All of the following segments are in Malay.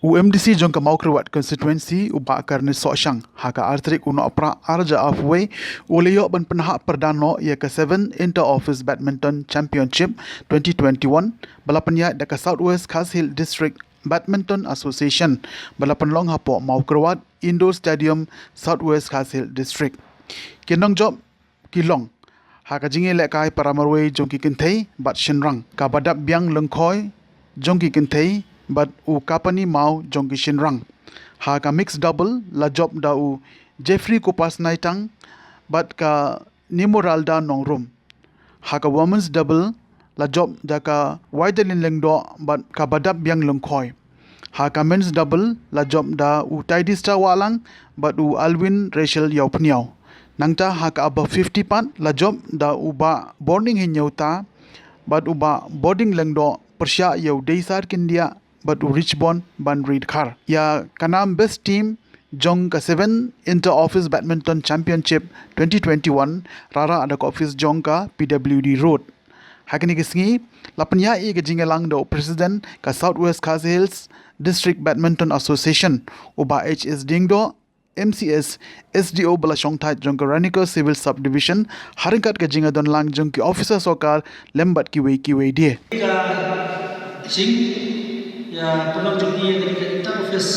UMDC jong kamau kerwat constituency ubak karne sosyang haka artrik uno apra arja halfway uleyo ban penahak perdana ia ke 7 Inter-Office Badminton Championship 2021 balapan ya deka Southwest Khas Hill District Badminton Association balapan long hapo mau kerwat Indoor Stadium Southwest Khas Hill District kinong job kilong haka jinge lekai paramarwe jong ki kinthei bat shinrang ka badap biang lengkhoi jong ki kinthei but u kapani mau jongki shinrang ha ka mixed double la job da u Jeffrey Kupas Naitang but ka Nimoralda Nongrum ha ka women's double la job da ka Waidelin Lengdo but ka badap biang lengkhoi ha ka men's double la job da u Tidy Star Walang but u Alwin Rachel Yaupniao nangta ha ka above 50 pat la job da u ba boarding hinyauta but u ba boarding lengdo persya yau deisar kindia but Richbon ban read khar ya kanam best team jong ka 7 Inter-Office Badminton Championship 2021 rara ada ka office jong ka PWD Road hakini kisngi lapnya i ke jingelang do president ka Southwest Khas Hills District Badminton Association uba HS Dingdo MCS SDO bala shongthai jong ka Ranico Civil Subdivision haringkat ke jinga don lang jong ki officer sokar lembat ki wei die ya pulang jogi yang dari Inter-Office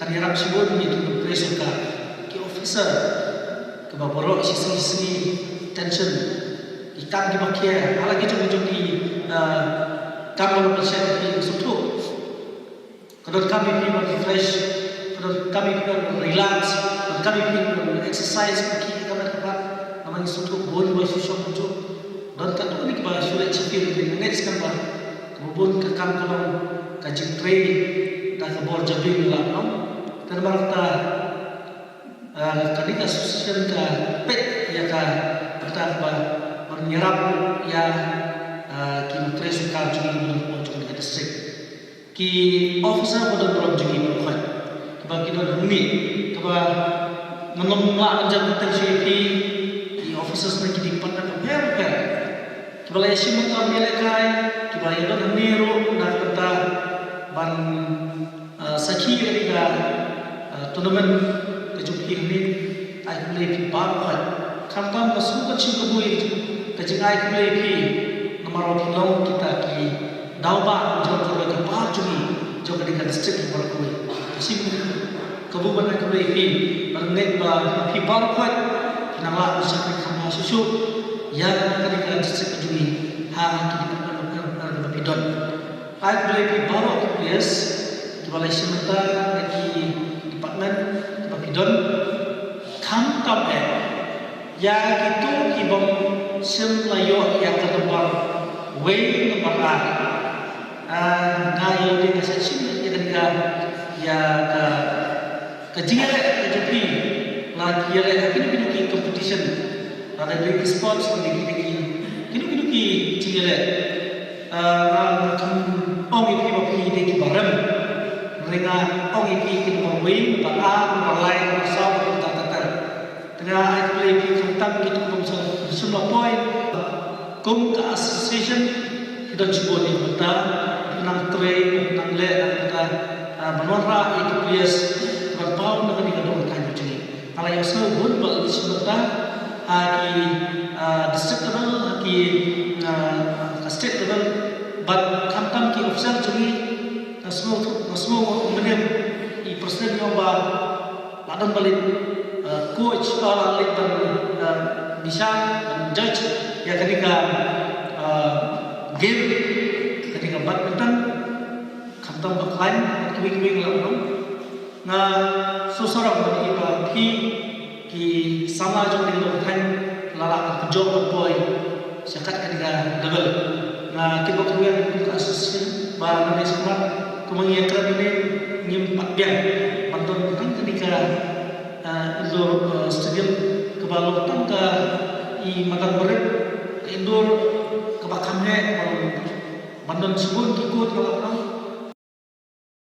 karyawan sibuk itu presiden ke officer ke baborok isi tension ikan di bakia halagi jogi kamu persen di suatu kalau kami pergi fresh kalau kami pergi relax kalau kami pergi exercise pergi kamar namanya suatu bon boy susah muncul dan tak tahu ni kebal sulit cipir di next kan bah kemudian ke kalau kajik tray dah kebor jabing lah no terbaru ta kadika association ka pet ya ka kita menyerap ya ki tray suka juga untuk di district ki officer pada dalam juga berkhidmat bagi kita bumi kita menemui jabatan CP ki officers nak di department apa kita lesi mengambil lekai kita itu nero nak kita ban sakhi ka tournament ke jumpi ni ai play pi bar khat khamtam masu ka chim ka bui ka jingai play pi namaro pi long kita ki dauba jom ko ka bar jumi jom ka dikan district bar ko sim kabu ban ka play pi net ba pi bar khat nama usah ka khama susu ya ka dikan district jumi ha ki dikan pi don I believe di bawah KPS di balai sementara di department di Pakidon kam ya gitu ibang semlayo yang terdebar way nomor A ngayo di section ya ketika ya ke jingale ke jopi lagi ya ini competition ada di sports ini jingale ông ấy khi mà phi đi cái bảo râm người ta ông ấy khi cái bảo quý bảo a bảo lai bảo sau bảo tata thế ra ai cũng lấy cái không tâm cái trung tâm sân lập point cùng cả association cái đó chỉ buồn người ta năng train năng lệ người ta bảo ra itu players bảo bao nó cái cái đồng thành như thế kalau yang selalu buồn bảo di sebentar di district level di state level but kamtam ki official juri nasmo menem I presiden yang ba ladan balik coach alik dan bisa dan judge ya ketika game ketika badminton kamtam baklain kiwing lawan na susara bagi ba ki sama jong di kan lala job boy sekat ketika level na kita kemudian buka asosiasi bahan dari sekolah kemudian kerana ini nyimpak biang bantuan kan ketika indoor stadium kebalu tangga I makan berat indoor kebakamnya bantuan sebut ikut kalau